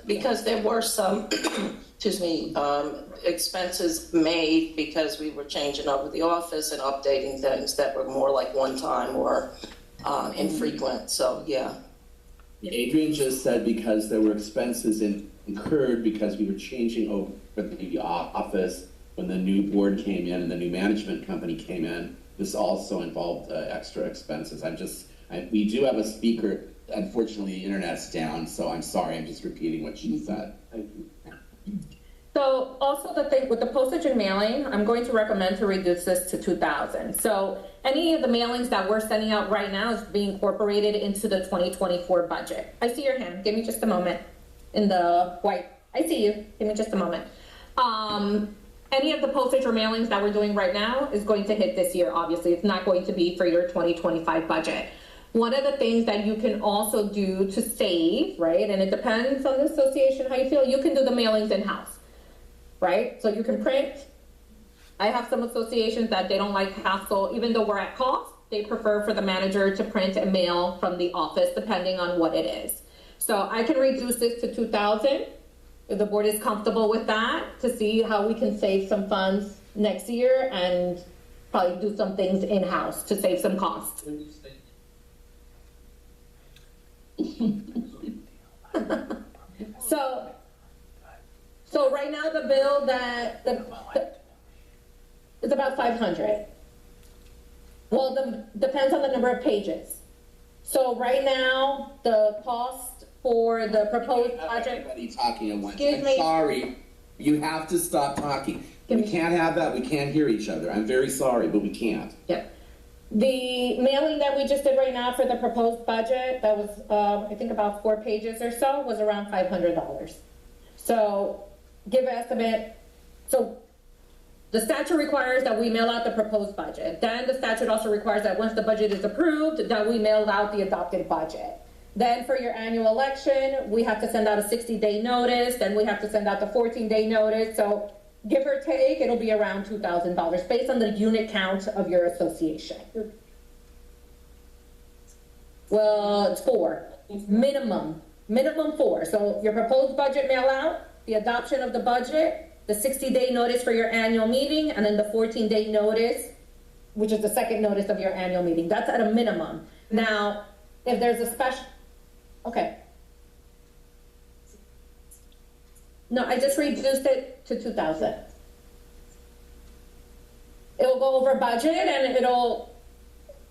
because there were some, excuse me, expenses made because we were changing over the office and updating things that were more like one time or infrequent. So, yeah. Adrian just said because there were expenses incurred because we were changing over the office when the new board came in and the new management company came in. This also involved extra expenses. We do have a speaker. Unfortunately, the internet's down, so I'm sorry. I'm just repeating what she said. Thank you. So also the thing with the postage and mailing, I'm going to recommend to reduce this to 2,000. So any of the mailings that we're sending out right now is being incorporated into the 2024 budget. I see your hand. Give me just a moment. In the white, I see you. Give me just a moment. Any of the postage or mailings that we're doing right now is going to hit this year. Obviously, it's not going to be for your 2025 budget. One of the things that you can also do to save, right, and it depends on the association how you feel, you can do the mailings in-house, right? So you can print. I have some associations that they don't like hassle, even though we're at cost, they prefer for the manager to print and mail from the office, depending on what it is. So I can reduce this to 2,000 if the board is comfortable with that, to see how we can save some funds next year and probably do some things in-house to save some costs. So right now the bill it's about 500. Well, depends on the number of pages. So right now the cost for the proposed project. Everybody talking at once. I'm sorry. You have to stop talking. We can't have that. We can't hear each other. I'm very sorry, but we can't. Yep. The mailing that we just did right now for the proposed budget, that was, I think about 4 pages or so, was around $500. So give an estimate. So the statute requires that we mail out the proposed budget. Then the statute also requires that once the budget is approved, that we mail out the adopted budget. Then for your annual election, we have to send out a 60-day notice. Then we have to send out the 14-day notice. So give or take, it'll be around $2,000 based on the unit count of your association. Well, it's 4, minimum 4. So your proposed budget mail out, the adoption of the budget, the 60-day notice for your annual meeting, and then the 14-day notice, which is the second notice of your annual meeting. That's at a minimum. Now, if there's a special, okay. No, I just reduced it to 2,000. It'll go over budget and you'll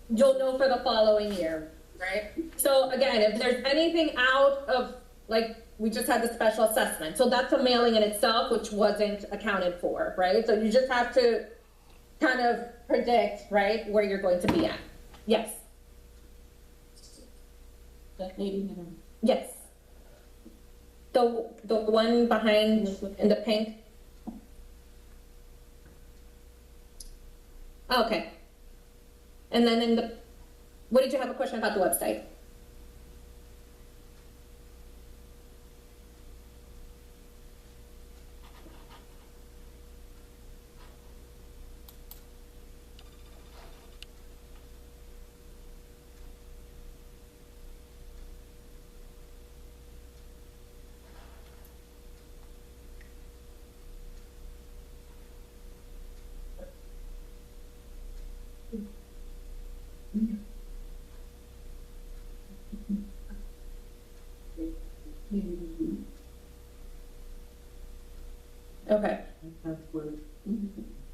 know for the following year, right? So again, if there's anything out of, like, we just had the special assessment. So that's a mailing in itself, which wasn't accounted for, right? So you just have to kind of predict, right, where you're going to be at. Yes. That lady, Yes. The one behind in the pink. Okay. And then what did you have a question about the website? Okay.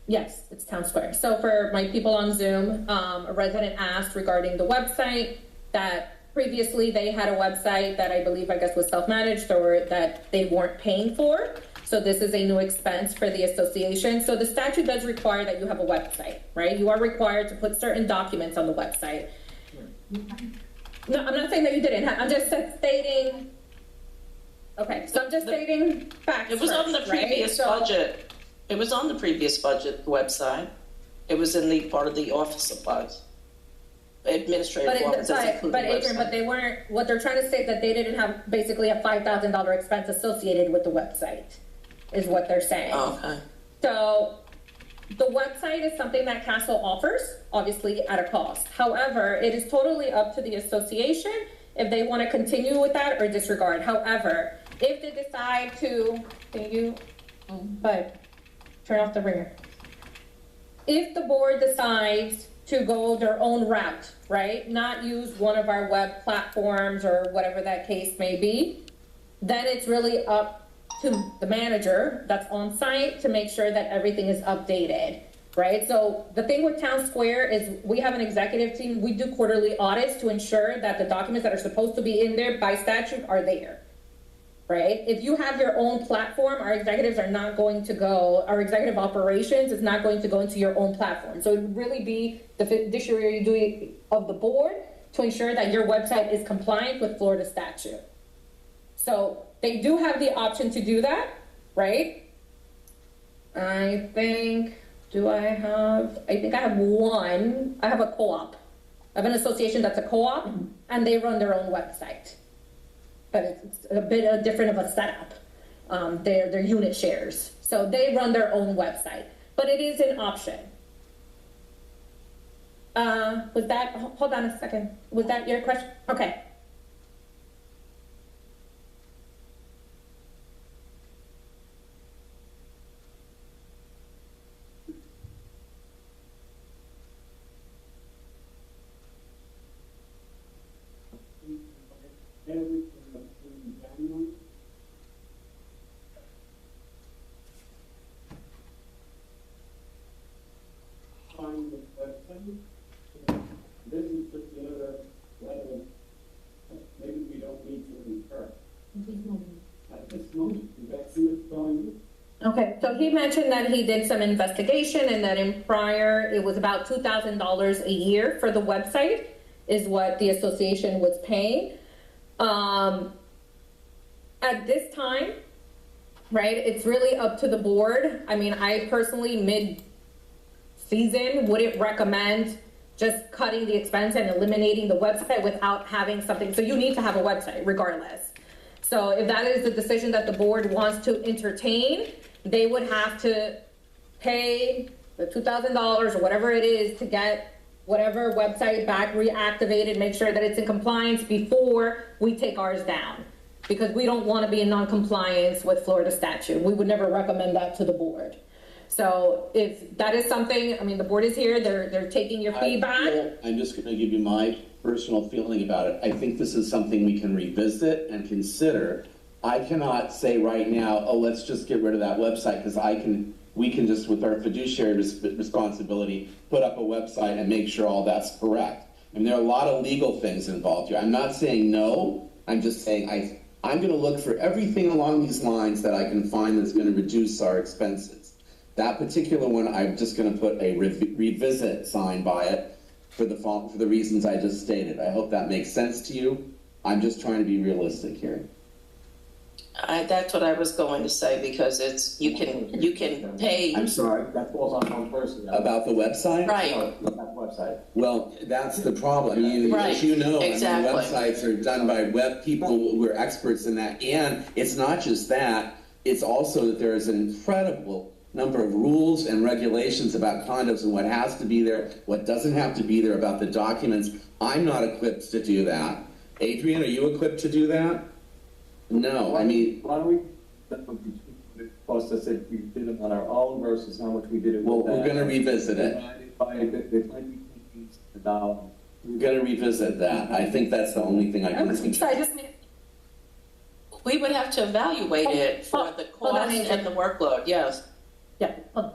Yes, it's Town Square. So for my people on Zoom, a resident asked regarding the website that previously they had a website that I believe, was self-managed or that they weren't paying for. So this is a new expense for the association. So the statute does require that you have a website, right? You are required to put certain documents on the website. No, I'm not saying that you didn't. I'm just stating. Okay, so I'm just stating facts. It was on the previous budget. It was on the previous budget website. It was in the part of the office supplies. Administrative office. But Adrian, but they weren't, what they're trying to say that they didn't have basically a $5,000 expense associated with the website, is what they're saying. Oh, okay. So the website is something that Castle offers, obviously at a cost. However, it is totally up to the association if they want to continue with that or disregard. However, if they decide to, but turn off the ringer. If the board decides to go their own route, right, not use one of our web platforms or whatever that case may be, then it's really up to the manager that's on site to make sure that everything is updated, right? So the thing with Town Square is we have an executive team. We do quarterly audits to ensure that the documents that are supposed to be in there by statute are there, right? If you have your own platform, our executives are not going to go, our executive operations is not going to go into your own platform. So it would really be the fiduciary duty of the board to ensure that your website is compliant with Florida statute. So they do have the option to do that, right? I think I have one. I have a co-op. I have an association that's a co-op, and they run their own website. But it's a bit different of a setup. They're unit shares. So they run their own website. But it is an option. Hold on a second. Was that your question? Okay. This is just another level maybe we don't need to incur. At this moment, that's what's going on. Okay, so he mentioned that he did some investigation and that in prior, it was about $2,000 a year for the website is what the association was paying. At this time, right, it's really up to the board. I mean, I personally mid-season wouldn't recommend just cutting the expense and eliminating the website without having something. So you need to have a website regardless. So if that is the decision that the board wants to entertain, they would have to pay the $2,000 or whatever it is to get whatever website back reactivated, make sure that it's in compliance before we take ours down. Because we don't want to be in non-compliance with Florida statute. We would never recommend that to the board. So if that is something, I mean, the board is here, they're taking your feedback. I'm just going to give you my personal feeling about it. I think this is something we can revisit and consider. I cannot say right now, oh, let's just get rid of that website, because we can just, with our fiduciary responsibility, put up a website and make sure all that's correct. And there are a lot of legal things involved here. I'm not saying no, I'm just saying I'm going to look for everything along these lines that I can find that's going to reduce our expenses. That particular one, I'm just going to put a revisit sign by it for the reasons I just stated. I hope that makes sense to you. I'm just trying to be realistic here. That's what I was going to say, because you can pay. I'm sorry, that falls on one person. About the website? Right. That website. Well, that's the problem. I mean, Right. as you know, Exactly. I mean, websites are done by web people who are experts in that. And it's not just that, it's also that there is an incredible number of rules and regulations about condos and what has to be there, what doesn't have to be there, about the documents. I'm not equipped to do that. Adrian, are you equipped to do that? No, I mean, Why don't we, that would be cost us if we did it on our own versus how much we did it with well, we're that. going to revisit it. Divided by the 20 $. We're going to revisit that. I think that's the only thing I can think So I of. just, We would have to evaluate it for the Hold on, cost Adrian. and the workload, yes. yeah, hold on.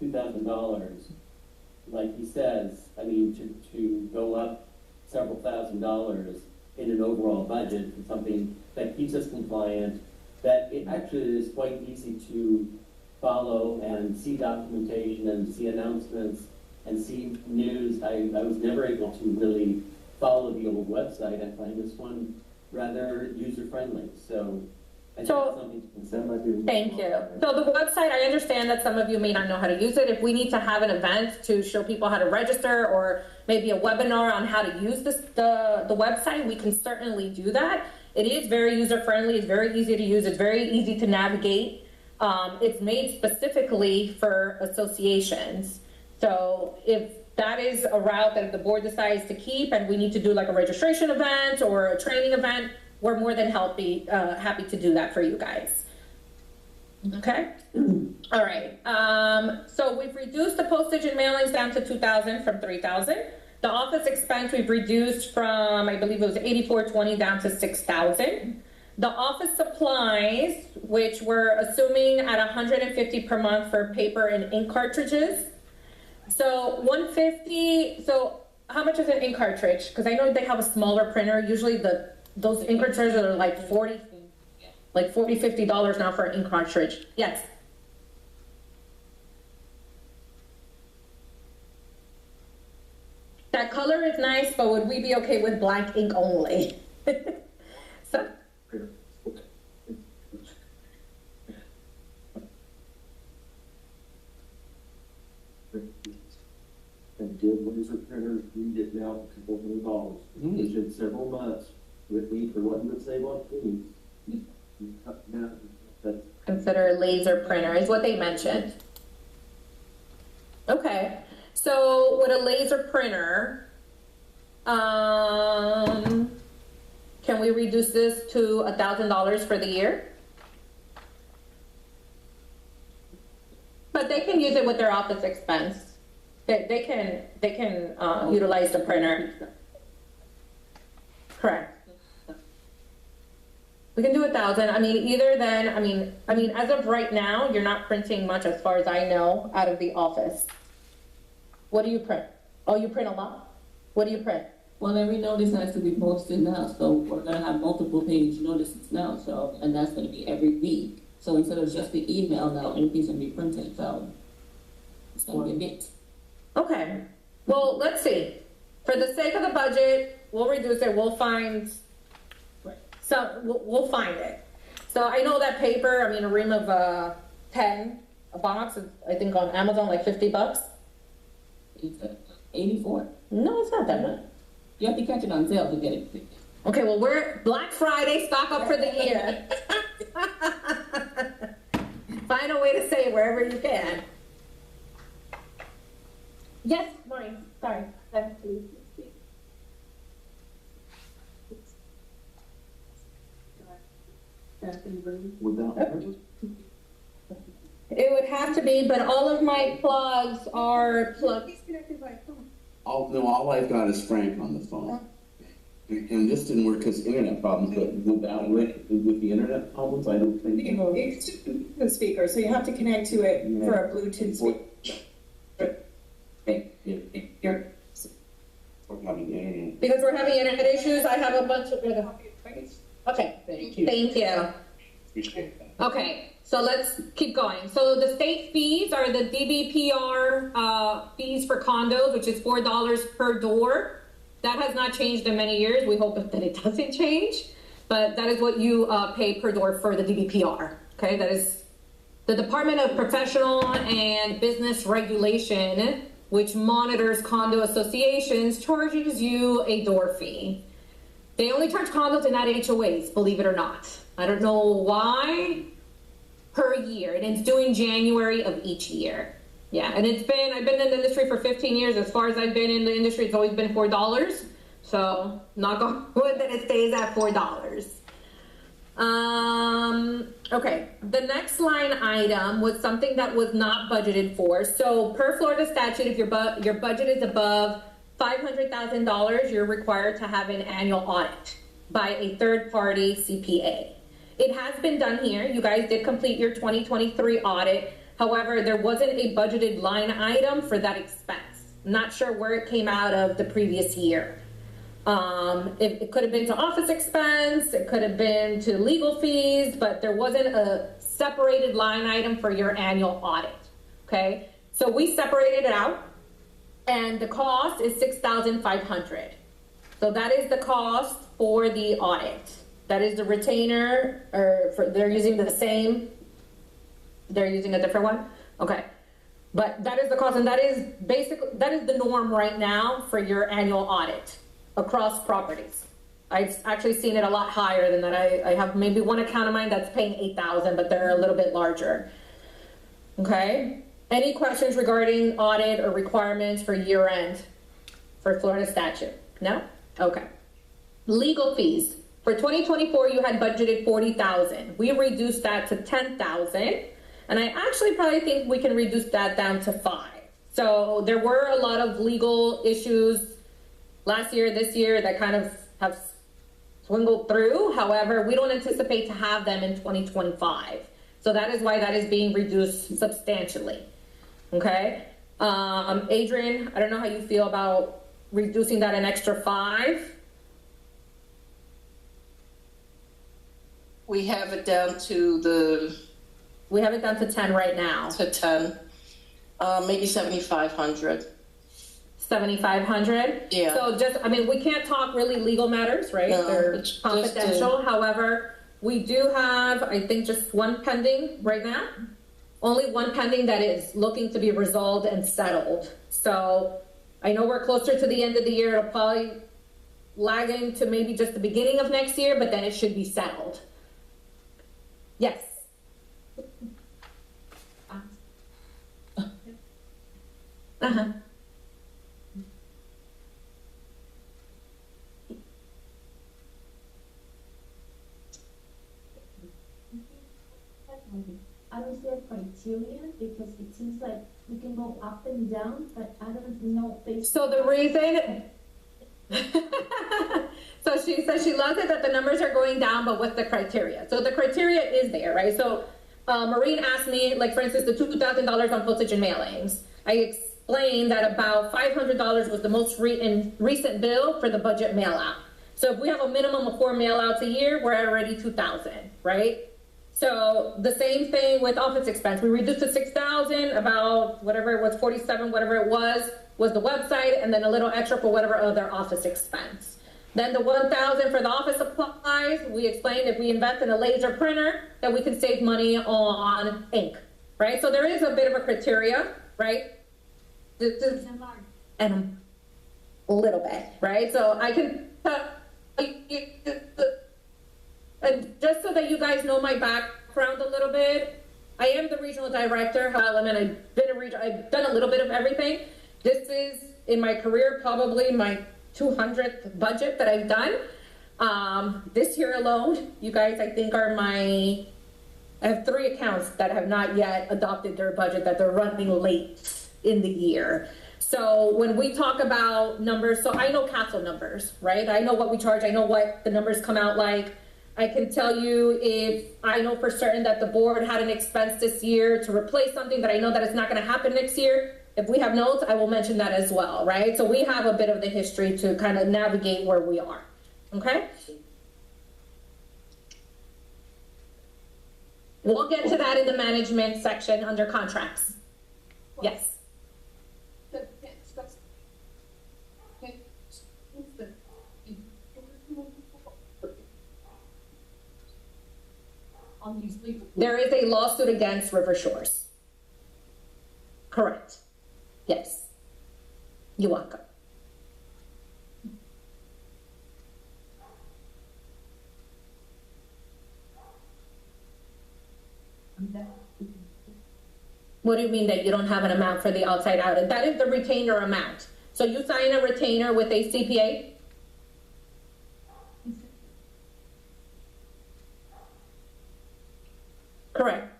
$2,000, like he says, I mean, to go up several $1,000s in an overall budget for something that keeps us compliant, that it actually is quite easy to follow and see documentation and see announcements and see news. I was never able to really follow the old website. I find this one rather user-friendly, so I think So- it's something to consider. Thank you. So the website, I understand that some of you may not know how to use it. If we need to have an event to show people how to register, or maybe a webinar on how to use the website, we can certainly do that. It is very user-friendly, it's very easy to use, it's very easy to navigate. It's made specifically for associations. So if that is a route that if the board decides to keep and we need to do like a registration event or a training event, we're more than happy to do that for you guys. Okay? All right. So we've reduced the postage and mailings down to 2,000 from 3,000. The office expense we've reduced from, I believe it was 8420 down to 6,000. The office supplies, which we're assuming at 150 per month for paper and ink cartridges. So 150, so how much is an ink cartridge? Because I know they have a smaller printer. Usually those ink cartridges are like $40, $50 now for an ink cartridge. Yes. That color is nice, but would we be okay with black ink only? So. And good laser printers, we get now a couple $100. It's been several months with me for what you would save on fees. That's Consider a laser printer is what they mentioned. Okay, so with a laser printer, can we reduce this to $1,000 for the year? But they can use it with their office expense. They can utilize the printer. Correct. We can do 1,000. I mean, either then, I mean, as of right now, you're not printing much as far as I know out of the office. What do you print? Oh, you print a lot? What do you print? Well, every notice has to be posted now, so we're gonna have multiple page notices now, so, and that's gonna be every week. So instead of just the email now, everything's gonna be printed, so it's gonna be a bit. Okay, well, let's see. For the sake of the budget, we'll reduce it, we'll find, so, we'll find it. So I know that paper, I mean, a ream of 10, a box, is, I think on Amazon, like $50. It's 84. No, it's not that much. You have to catch it on sale to get it. Okay, well, we're Black Friday, stock up for the year. Find a way to say it wherever you can. Yes, Maureen, sorry. without. It would have to be, but all of my plugs are plugged. All I've got is Frank on the phone. And this didn't work because internet problems, but without with the internet problems, I don't think. It's the speaker, so you have to connect to it for a Bluetooth speaker. We're having internet. Because we're having internet issues, I have a bunch of. Okay, Thank you. thank you. Appreciate that. Okay, so let's keep going. So the state fees are the DBPR fees for condos, which is $4 per door. That has not changed in many years. We hope that it doesn't change, but that is what you pay per door for the DBPR. Okay, that is the Department of Professional and Business Regulation, which monitors condo associations, charges you a door fee. They only charge condos and not HOAs, believe it or not. I don't know why, per year, and it's due in January of each year. Yeah, and I've been in the industry for 15 years. As far as I've been in the industry, it's always been $4. So, knock on wood that it stays at $4. Okay, the next line item was something that was not budgeted for. So, per Florida statute, if your budget is above $500,000, you're required to have an annual audit by a third-party CPA. It has been done here. You guys did complete your 2023 audit. However, there wasn't a budgeted line item for that expense. I'm not sure where it came out of the previous year. It could have been to office expense, it could have been to legal fees, but there wasn't a separated line item for your annual audit, okay? So we separated it out, and the cost is $6,500. So that is the cost for the audit. That is the retainer, they're using the same. They're using a different one? Okay. But that is the cost, and that is the norm right now for your annual audit across properties. I've actually seen it a lot higher than that. I have maybe one account of mine that's paying $8,000, but they're a little bit larger. Okay? Any questions regarding audit or requirements for year end for Florida statute? No? Okay. Legal fees. For 2024, you had budgeted 40,000. We reduced that to 10,000. And I actually probably think we can reduce that down to 5. So there were a lot of legal issues last year, this year that kind of have swingled through. However, we don't anticipate to have them in 2025. So that is why that is being reduced substantially. Okay. Adrian, I don't know how you feel about reducing that an extra 5. We have it down to We have it down to 10 right now. 10, maybe 7,500. 7,500? Yeah. So just, I mean, we can't talk really legal matters, right? No, They're it's just confidential. However, we do have, I think, just one pending right now. Only one pending that is looking to be resolved and settled. So I know we're closer to the end of the year. It'll probably lag into maybe just the beginning of next year, but then it should be settled. Yes. Uh-huh. I don't see a criteria because it seems like we can go up and down, but I don't know based. So the reason, so she says she loves it that the numbers are going down, but what's the criteria? So the criteria is there, right? So Maureen asked me, like for instance, the $2,000 on postage and mailings. I explained that about $500 was the most recent bill for the budget mail out. So if we have a minimum of 4 mail outs a year, we're at already 2,000, right? So the same thing with office expense. We reduced to 6,000, about whatever it was, 47, whatever it was the website, and then a little extra for whatever other office expense. Then the 1,000 for the office supplies, we explained if we invest in a laser printer, that we can save money on ink, right? So there is a bit of a criteria, right? And a little bit, right? So I can tell you, and just so that you guys know my background a little bit, I am the regional director, and I've done a little bit of everything. This is, in my career, probably my 200th budget that I've done. This year alone, you guys, I think, I have 3 accounts that have not yet adopted their budget, that they're running late in the year. So when we talk about numbers, so I know Castle numbers, right? I know what we charge, I know what the numbers come out like. I can tell you if I know for certain that the board had an expense this year to replace something that I know that it's not going to happen next year. If we have notes, I will mention that as well, right? So we have a bit of the history to kind of navigate where we are, okay? We'll get to that in the management section under contracts. Yes. There is a lawsuit against River Shores. Correct. Yes. You're welcome. What do you mean that you don't have an amount for the outside audit? That is the retainer amount. So you sign a retainer with a CPA. Correct.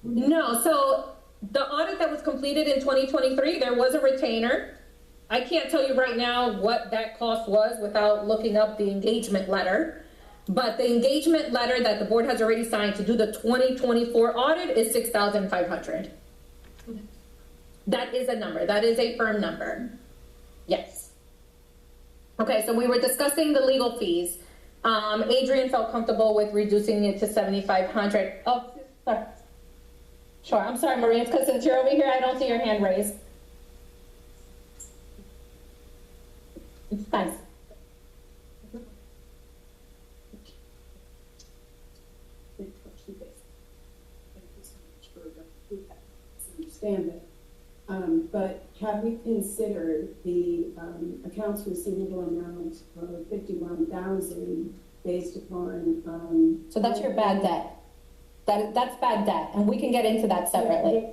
No, so the audit that was completed in 2023, there was a retainer. I can't tell you right now what that cost was without looking up the engagement letter. But the engagement letter that the board has already signed to do the 2024 audit is $6,500. That is a number. That is a firm number. Yes. Okay, so we were discussing the legal fees. Adrian felt comfortable with reducing it to $7,500. Oh, sorry. Sure, I'm sorry, Maria, because since you're over here, I don't see your hand raised. Thanks. Understand it. But have we considered the accounts receivable amount of $51,000 based upon, So that's your bad debt. That's bad debt, and we can get into that separately.